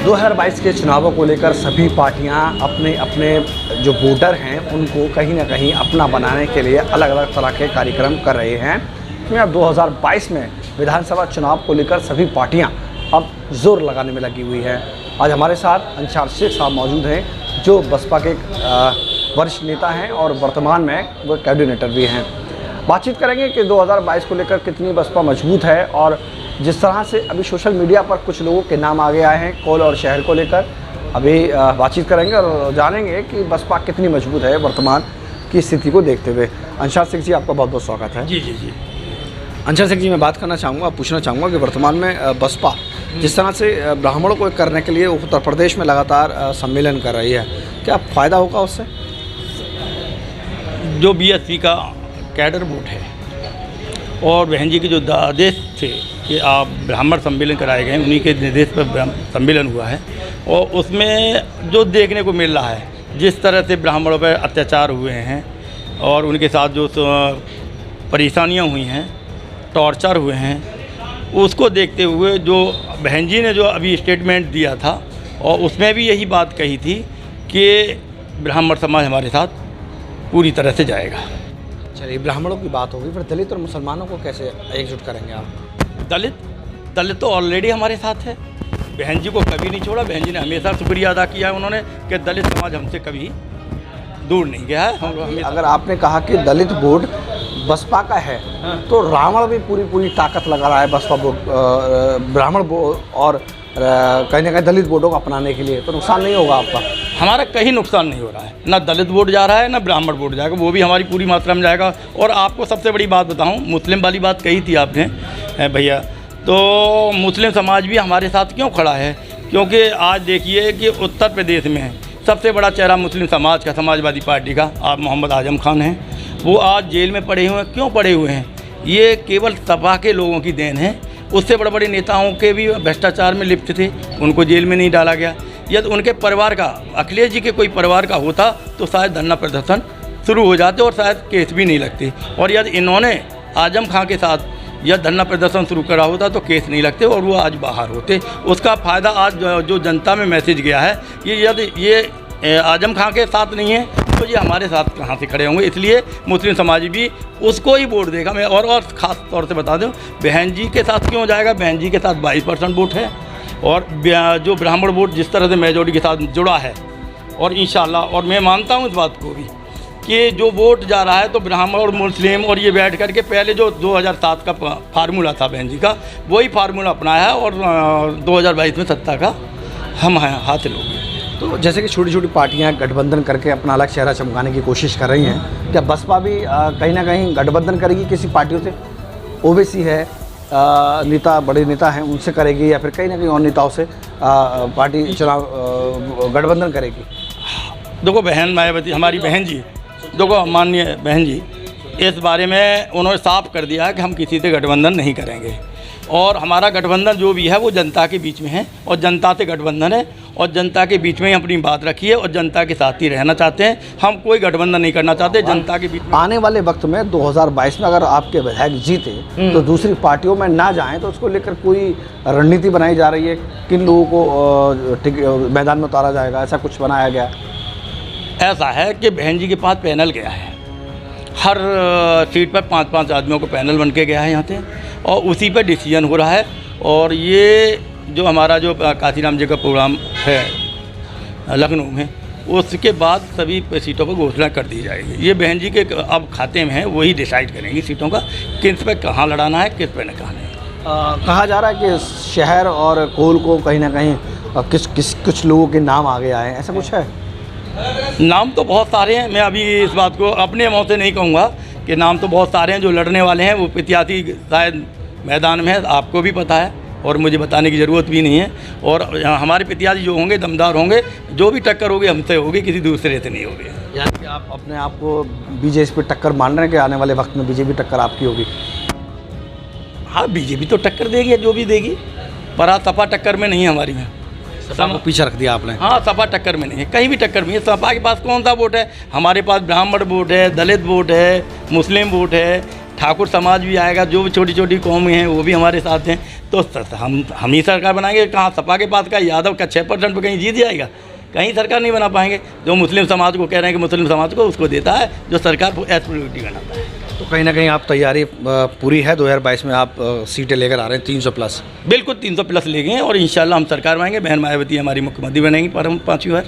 2022 के चुनावों को लेकर सभी पार्टियां अपने अपने जो वोटर हैं उनको कहीं ना कहीं अपना बनाने के लिए अलग अलग तरह के कार्यक्रम कर रहे हैं। क्योंकि अब 2022 में विधानसभा चुनाव को लेकर सभी पार्टियां अब जोर लगाने में लगी हुई हैं। आज हमारे साथ अंसार शेख साहब मौजूद हैं जो बसपा के वरिष्ठ नेता हैं और वर्तमान में वो कैबिनेटर भी हैं। बातचीत करेंगे कि 2022 को लेकर कितनी बसपा मजबूत है और जिस तरह से अभी सोशल मीडिया पर कुछ लोगों के नाम आगे आए हैं कौल और शहर को लेकर, अभी बातचीत करेंगे और जानेंगे कि बसपा कितनी मजबूत है वर्तमान की स्थिति को देखते हुए। अंसार शेख जी, आपका बहुत बहुत स्वागत है। जी जी जी। अंसार शेख जी, मैं बात करना चाहूँगा, पूछना चाहूँगा कि वर्तमान में बसपा जिस तरह से ब्राह्मणों को करने के लिए उत्तर प्रदेश में लगातार सम्मेलन कर रही है, क्या फ़ायदा होगा उससे? जो बीएसपी का कैडर वोट है और बहन जी के जो आदेश थे कि आप ब्राह्मण सम्मेलन कराए गए, उन्हीं के निर्देश पर सम्मेलन हुआ है और उसमें जो देखने को मिल रहा है जिस तरह से ब्राह्मणों पर अत्याचार हुए हैं और उनके साथ जो परेशानियां हुई हैं, टॉर्चर हुए हैं, उसको देखते हुए जो बहन जी ने जो अभी स्टेटमेंट दिया था और उसमें भी यही बात कही थी कि ब्राह्मण समाज हमारे साथ पूरी तरह से जाएगा। चलिए, ब्राह्मणों की बात होगी, फिर दलित और मुसलमानों को कैसे एकजुट करेंगे आप? दलित तो ऑलरेडी हमारे साथ है। बहन जी को कभी नहीं छोड़ा। बहन जी ने हमेशा शुक्रिया अदा किया है उन्होंने कि दलित समाज हमसे कभी दूर नहीं गया है। हम अगर आपने कहा कि दलित वोट बसपा का है, तो रावण भी पूरी ताकत लगा रहा है बसपा वोट ब्राह्मण वोट और कहीं ना कहीं दलित वोटों को अपनाने के लिए, तो नुकसान नहीं होगा आपका? हमारा कहीं नुकसान नहीं हो रहा है, ना दलित वोट जा रहा है ना ब्राह्मण वोट जाएगा, वो भी हमारी पूरी मात्रा में जाएगा। और आपको सबसे बड़ी बात बताऊं, मुस्लिम वाली बात कही थी आपने भैया, तो मुस्लिम समाज भी हमारे साथ क्यों खड़ा है? क्योंकि आज देखिए कि उत्तर प्रदेश में सबसे बड़ा चेहरा मुस्लिम समाज का, समाजवादी पार्टी का आप मोहम्मद आजम खान हैं, वो आज जेल में पड़े हुए हैं। क्यों पड़े हुए हैं? ये केवल सपा के लोगों की देन है। उससे बड़े बड़े नेताओं के भी भ्रष्टाचार में लिप्त थे, उनको जेल में नहीं डाला गया। यदि उनके परिवार का, अखिलेश जी के कोई परिवार का होता तो शायद धरना प्रदर्शन शुरू हो जाते और शायद केस भी नहीं लगते। और यदि इन्होंने आजम खां के साथ यह धरना प्रदर्शन शुरू करा होता तो केस नहीं लगते और वो आज बाहर होते। उसका फ़ायदा आज जो जनता में मैसेज गया है, ये यदि ये आजम खां के साथ नहीं है तो ये हमारे साथ कहाँ से खड़े होंगे? इसलिए मुस्लिम समाज भी उसको ही वोट देगा। मैं और ख़ास तौर से बता दूं, बहन जी के साथ क्यों जाएगा? बहन जी के साथ 22% वोट है और जो ब्राह्मण वोट जिस तरह से मेजॉरिटी के साथ जुड़ा है, और इंशाल्लाह, और मैं मानता हूं इस बात को भी कि जो वोट जा रहा है तो ब्राह्मण और मुस्लिम और ये बैठ करके पहले जो 2007 का फार्मूला था बहन जी का, वही फार्मूला अपनाया है और 2022 में सत्ता का हम हासिल होंगे। तो जैसे कि छोटी छोटी पार्टियां गठबंधन करके अपना अलग चेहरा चमकाने की कोशिश कर रही हैं, क्या बसपा भी कहीं ना कहीं गठबंधन करेगी किसी पार्टियों से? ओवैसी है, नेता, बड़े नेता हैं, उनसे करेगी या फिर कहीं ना कहीं और नेताओं से पार्टी चुनाव गठबंधन करेगी? देखो, बहन मायावती हमारी बहन जी, देखो माननीय बहन जी, इस बारे में उन्होंने साफ कर दिया है कि हम किसी से गठबंधन नहीं करेंगे और हमारा गठबंधन जो भी है वो जनता के बीच में है और जनता से गठबंधन है और जनता के बीच में ही अपनी बात रखी है और जनता के साथ ही रहना चाहते हैं। हम कोई गठबंधन नहीं करना चाहते जनता के बीच में। आने वाले वक्त में 2022 में अगर आपके विधायक जीते तो दूसरी पार्टियों में ना जाएं, तो उसको लेकर कोई रणनीति बनाई जा रही है? किन लोगों को मैदान में उतारा जाएगा, ऐसा कुछ बनाया गया? ऐसा है कि बहन जी के पास पैनल गया है, हर सीट पर 5-5 आदमियों को पैनल बन के गया है यहाँ से और उसी पर डिसीजन हो रहा है। और ये जो हमारा जो काशीराम जी का प्रोग्राम है लखनऊ में, उसके बाद सभी सीटों पर घोषणा कर दी जाएगी। ये बहन जी के अब खाते में है, वही डिसाइड करेंगी सीटों का, किस पे कहाँ लड़ाना है, किस पे न कहाँ नहीं। कहा जा रहा है कि शहर और कोल को कहीं ना कहीं कुछ लोगों के नाम आगे आए, ऐसा कुछ है? नाम तो बहुत सारे हैं, मैं अभी इस बात को अपने मुँह से नहीं कहूँगा कि नाम तो बहुत सारे हैं जो लड़ने वाले हैं। वो प्रत्याशी शायद मैदान में है, आपको भी पता है और मुझे बताने की ज़रूरत भी नहीं है। और हमारे प्रत्याशी जो होंगे दमदार होंगे, जो भी टक्कर होगी हमसे होगी, किसी दूसरे से नहीं होगी। यानी कि आप अपने आप को बीजेपी पर टक्कर मान रहे हैं कि आने वाले वक्त में बीजेपी टक्कर आपकी होगी? हाँ, बीजेपी तो टक्कर देगी, जो भी देगी, पर सपा टक्कर में नहीं है हमारी में। सपा को पीछे रख दिया आपने? हाँ, सपा टक्कर में नहीं है, कहीं भी टक्कर में है। सपा के पास कौन सा वोट है? हमारे पास ब्राह्मण वोट है, दलित वोट है, मुस्लिम वोट है, ठाकुर समाज भी आएगा, जो भी छोटी छोटी कौमें हैं वो भी हमारे साथ हैं। तो हम ही सरकार बनाएंगे। कहाँ सपा के पास का यादव का 6% पर कहीं जीत जाएगा? कहीं सरकार नहीं बना पाएंगे। जो मुस्लिम समाज को कह रहे हैं कि मुस्लिम समाज को उसको देता है जो सरकार एज प्रायोरिटी बनाता है। तो कहीं ना कहीं आप तैयारी पूरी है 2022 में, आप सीटें लेकर आ रहे हैं 300 प्लस? बिल्कुल 300 प्लस ले गए और इंशाल्लाह हम सरकार बनाएंगे। बहन मायावती हमारी मुख्यमंत्री बनेंगी पर हम 5वीं बार।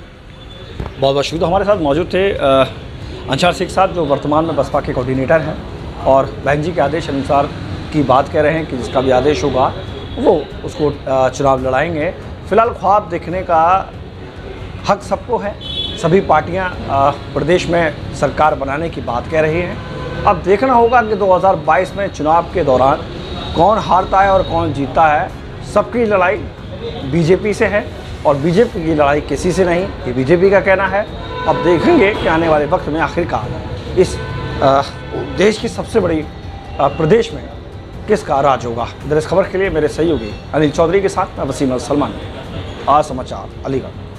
बहुत बहुत शुक्रिया। हमारे साथ मौजूद थे अंशार शेख साहब, जो वर्तमान में बसपा के कोऑर्डिनेटर हैं और बहन जी के आदेश अनुसार की बात कह रहे हैं कि जिसका भी आदेश होगा वो उसको चुनाव लड़ाएंगे। फ़िलहाल ख्वाब देखने का हक सबको है। सभी पार्टियां प्रदेश में सरकार बनाने की बात कह रही हैं। अब देखना होगा कि 2022 में चुनाव के दौरान कौन हारता है और कौन जीतता है। सबकी लड़ाई बीजेपी से है और बीजेपी की लड़ाई किसी से नहीं, ये बीजेपी का कहना है। अब देखेंगे कि आने वाले वक्त में आखिरकार इस देश की सबसे बड़ी प्रदेश में किसका राज होगा। इधर इस खबर के लिए मेरे सहयोगी अनिल चौधरी के साथ मैं वसीम सलमान, आज समाचार अलीगढ़।